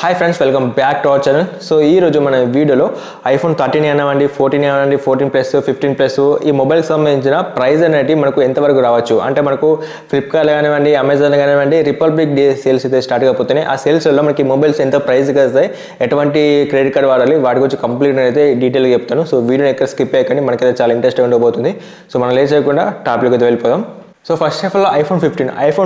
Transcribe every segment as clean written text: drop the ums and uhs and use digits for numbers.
Hi friends, welcome back to our channel. So ఈ రోజు మన వీడియోలో ఐఫోన్ 13 అవ్వండి, 14 అవ్వండి, 14 ప్లస్, 15 ప్లస్ ఈ మొబైల్కి సంబంధించిన ప్రైస్ అనేది మనకు ఎంతవరకు రావచ్చు అంటే మనకు ఫ్లిప్కార్ట్ కానివ్వండి, అమెజాన్ కానివ్వండి, రిపబ్లిక్ డే సేల్స్ అయితే స్టార్ట్ కాకపోతున్నాయి. ఆ సేల్స్లో మనకి మొబైల్స్ ఎంత ప్రైస్కి వస్తాయి, ఎటువంటి క్రెడిట్ కార్డ్ వాడాలి, వాటి గురించి కంప్లీట్ అయితే డీటెయిల్గా చెప్తాను. సో వీడియోని ఎక్కడ స్కిప్ అయ్యకండి, మనకైతే చాలా ఇంట్రెస్ట్గా ఉండబోతుంది. సో మనం లేట్ చేయకుండా టాపిక్కి అయితే వెళ్ళిపోదాం. So first of all iPhone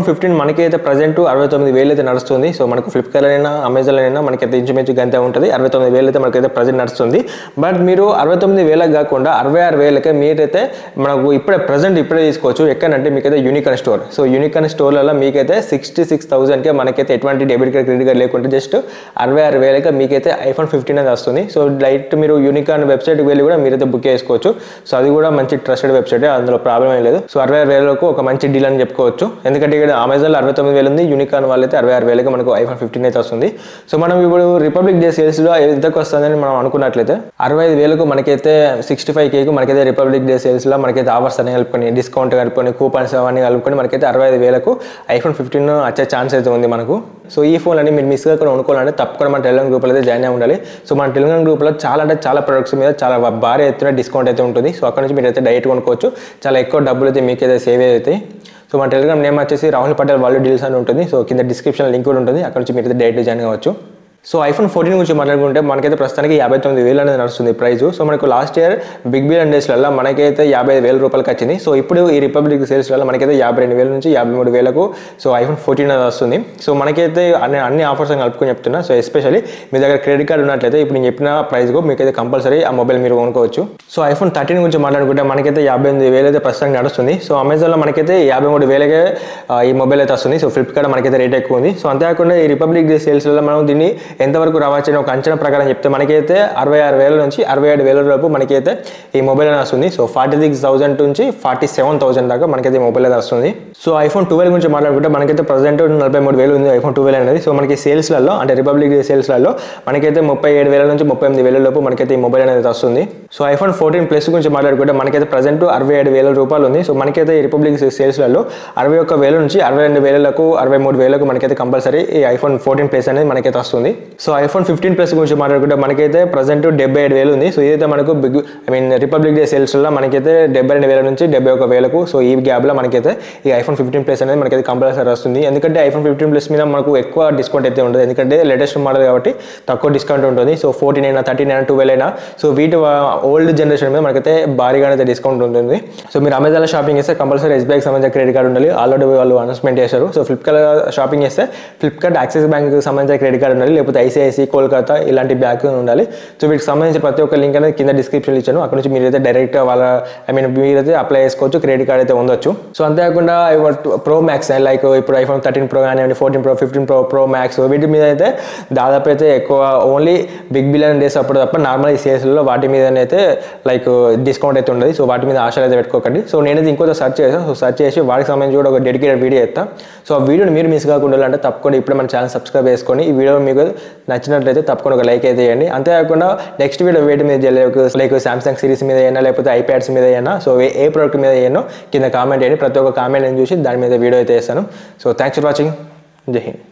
15 మనకైతే ప్రజెంట్ 69,000 అయితే నడుస్తుంది. సో మనకు ఫ్లిప్కార్ట్లో అయినా అమెజాన్లో అయినా మనకైతే ఇంచుమించు గంతే ఉంటుంది. 69,000 అయితే మనకైతే ప్రజెంట్ నడుస్తుంది. బట్ మీరు 69,000 కాకుండా 66,000కే మీరైతే మనకు ఇప్పుడే తీసుకోవచ్చు. ఎక్కడంటే మీకైతే యూనికాన్ స్టోర్. సో యూనికాన్ స్టోర్లలో మీకైతే 66,000కే మనకైతే ఎటువంటి డెబిట్ కార్డ్, క్రెడిట్ కార్డ్ లేకుంటే జస్ట్ 66,000కే మీకైతే ఐఫోన్ 15 అనేది వస్తుంది. సో డైరెక్ట్ మీరు యూనికాన్ వెబ్సైట్కి వెళ్ళి కూడా మీరైతే బుక్ చేసుకోవచ్చు. సో అది కూడా మంచి ట్రస్టెడ్ వెబ్సైట్, అందులో ప్రాబ్లం ఏం లేదు. సో 66,000కు ఒక మంచి డీల్ అని చెప్పుకోవచ్చు. ఎందుకంటే ఇక్కడ అమెజాన్లో 69,000 ఉంది, యూనికాన్ వాళ్ళైతే 66,000కి మనకు ఐఫోన్ 15 అయితే వస్తుంది. సో మనం ఇప్పుడు రిపబ్లిక్ డే సేల్స్లో ఎంతకు వస్తుందని మనం అనుకున్నట్లయితే 65,000కు మనకైతే 65Kకు మనకైతే రిపబ్లిక్ డే సేల్స్లో మనకైతే ఆఫర్స్ అన్ని కలుపుకొని, డిస్కౌంట్ కలుపుకొని, కూపన్స్ అవన్నీ కలుపుకొని మనకైతే 65,000కు ఐఫోన్ 15 వచ్చే ఛాన్స్ అయితే ఉంది మనకు. సో ఈ ఫోన్ అని మీరు మిస్ కాకుండా కొనుక్కోవాలంటే తప్పకుండా మన టెలిగ్రామ్ గ్రూప్లో అయితే జాయిన్ అయి ఉండాలి. సో మన టెలిగ్రామ్ గ్రూప్లో చాలా ప్రొడక్ట్స్ మీద చాలా భారీ ఎత్తున డిస్కౌంట్ అయితే ఉంటుంది. సో అక్కడ నుంచి మీరు అయితే డైరెక్ట్ కొనుక్కోవచ్చు. చాలా ఎక్కువ డబ్బులు అయితే మీకైతే సేవ్ అవుతాయి. సో మన టెలిగ్రామ్ నేమ్ వచ్చేసి రాహుల్ పటేల్ వాల్యూ డీల్స్ అని ఉంటుంది. సో కింద డిస్క్రిప్షన్ లింక్ కూడా ఉంటుంది, అక్కడ నుంచి మీరు అయితే డైరెక్ట్ జాయిన్ అవ్వచ్చు. సో ఐఫోన్ 14 గురించి మాట్లాడుకుంటే మనకైతే ప్రస్తుతానికి 59,000 అనేది నడుస్తుంది ప్రైస్. సో మనకు లాస్ట్ ఇయర్ బిగ్ బిలియన్ డేస్లలో మనకైతే 55,000 రూపాయలకి వచ్చింది. సో ఇప్పుడు ఈ రిపబ్లిక్ సేల్స్లలో మనకైతే 52,000 నుంచి 53,000కు సో ఐఫోన్ 14 అనేది వస్తుంది. సో మనకైతే అన్ని ఆఫర్స్ అని కలుపుకొని చెప్తున్నా. సో ఎస్పెషల్లీ మీ దగ్గర క్రెడిట్ కార్డ్ ఉన్నట్లయితే ఇప్పుడు నేను చెప్పిన ప్రైస్కు మీకైతే కంపల్సరీ ఆ మొబైల్ మీరు కొనుక్కోవచ్చు. సో ఐఫోన్ 13 గురించి మాట్లాడుకుంటే మనకైతే 58,000 అయితే ప్రస్తుతానికి నడుస్తుంది. సో అమెజాన్లో మనకైతే 53,000కే ఈ మొబైల్ అయితే వస్తుంది. సో ఫ్లిప్కార్ట్ మనకైతే రేట్ ఎక్కువ ఉంది. సో అంతేకాకుండా ఈ రిపబ్లిక్ డే సేల్స్లలో మనం దీన్ని ఎంతవరకు రావచ్చు అని ఒక అంచనా ప్రకారం చెప్తే మనకైతే 66,000 నుంచి 67,000 లోపు మనకైతే ఈ మొబైల్ అనేది వస్తుంది. సో 46,000 నుంచి 47,000 దాకా మనకైతే ఈ మొబైల్ అనేది వస్తుంది. సో ఐఫోన్ 12 గురించి మాట్లాడుకుంటే మనకైతే ప్రజెంట్ 43,000 ఉంది ఐఫోన్ 12 అనేది. సో మనకి సేల్స్లలో అంటే రిపబ్లిక్ డే సేల్స్లలో మనకైతే 37,000 నుంచి 38,000 లోపు మనకైతే ఈ మొబైల్ అనేది వస్తుంది. సో ఐఫోన్ 14 ప్లస్ గురించి మాట్లాడుకుంటే మనకైతే ప్రజెంట్ 67,000 రూపాయలు ఉంది. సో మనకైతే ఈ రిపబ్లిక్ సేల్స్లలో 61,000 నుంచి 62,000కు 63,000కు మనకైతే కంపల్సరీ ఈ ఐఫోన్ 14 ప్లస్ అనేది మనకైతే వస్తుంది. సో ఐఫోన్ 15 ప్లస్ గురించి మాట్లాడుకుంటే మనకైతే ప్రజెంట్ 77,000 ఉంది. సో ఇదైతే మనకు రిపబ్లిక్ డే సేల్స్లో మనకైతే 72,000 నుంచి 71,000కు సో ఈ గ్యాప్లో మనకైతే ఈ ఐఫోన్ 15 ప్లస్ అనేది మనకైతే కంపల్సరీ వస్తుంది. ఎందుకంటే ఐఫోన్ 15 ప్లస్ మీద మనకు ఎక్కువ డిస్కౌంట్ అయితే ఉంటుంది, ఎందుకంటే లేటెస్ట్ మోడల్ కాబట్టి తక్కువ డిస్కౌంట్ ఉంటుంది. సో 14 అయినా, 13 అయినా, 12 అయినా సో వీటి ఓల్డ్ జనరేషన్ మీద మనకైతే భారీగా అయితే డిస్కౌంట్ ఉంటుంది. సో మీరు అమెజాన్లో షాపింగ్ చేస్తే కంపల్సరీ ఎస్బీఐకి సంబంధించిన క్రెడిట్ కార్డు ఉండాలి. ఆల్రెడీ వాళ్ళు అనౌన్స్మెంట్ చేశారు. సో ఫ్లిప్కార్ట్ షాపింగ్ చేస్తే ఫ్లిప్కార్ట్ యాక్సిస్ బ్యాంక్కి సంబంధించిన క్రెడిట్ కార్డు ఉండాలి, లేకపోతే ఐసిఐసి, కోల్కతా ఇలాంటి బ్యాంక్ ఉండాలి. సో వీటికి సంబంధించి ప్రతి ఒక్క లింక్ అనేది కింద డిస్క్రిప్షన్లో ఇచ్చాను, అక్కడ నుంచి మీరైతే డైరెక్ట్ మీరైతే అప్లై చేసుకోవచ్చు, క్రెడిట్ కార్డ్ అయితే ఉండొచ్చు. సో అంతేకాకుండా ప్రో మ్యాక్స్ లైక్ ఇప్పుడు ఐఫోన్ 13 ప్రో కానివ్వండి, 14 ప్రో, 15 ప్రో మ్యాక్స్ వీటి మీద అయితే దాదాపు అయితే ఎక్కువ ఓన్లీ బిగ్ బిలియన్ డేస్ అప్పుడు తప్ప నార్మల్ ఈ సేల్స్లో వాటి మీద అయితే లైక్ డిస్కౌంట్ అయితే ఉండదు. సో వాటి మీద ఆశలు అయితే పెట్టుకోకండి. సో నేనైతే ఇంకొక సెర్చ్ చేస్తాను. సో సెర్చ్ చేసి వాటికి సంబంధించి కూడా ఒక డెడికేటెడ్ వీడియో చేస్తాను. సో ఆ వీడియోని మీరు మిస్ కాకుండా అంటే తప్పకుండా ఇప్పుడు మన ఛానల్ సబ్స్క్రైబ్ చేసుకొని ఈ వీడియో మీకు నచ్చినట్లయితే తప్పకుండా ఒక లైక్ అయితే చేయండి. అంతేకాకుండా నెక్స్ట్ వీడియో వేటి మీద లైక్ సామ్సంగ్ సిరీస్ మీద అయినా, లేకపోతే ఐప్యాడ్స్ మీద అయినా, సో ఏ ప్రోడక్ట్ మీద అయినా కింద కామెంట్ చేయండి. ప్రతి ఒక్క కామెంట్ నేను చూసి దాని మీద వీడియో అయితే చేస్తాను. So thanks for watching. జై హింద్.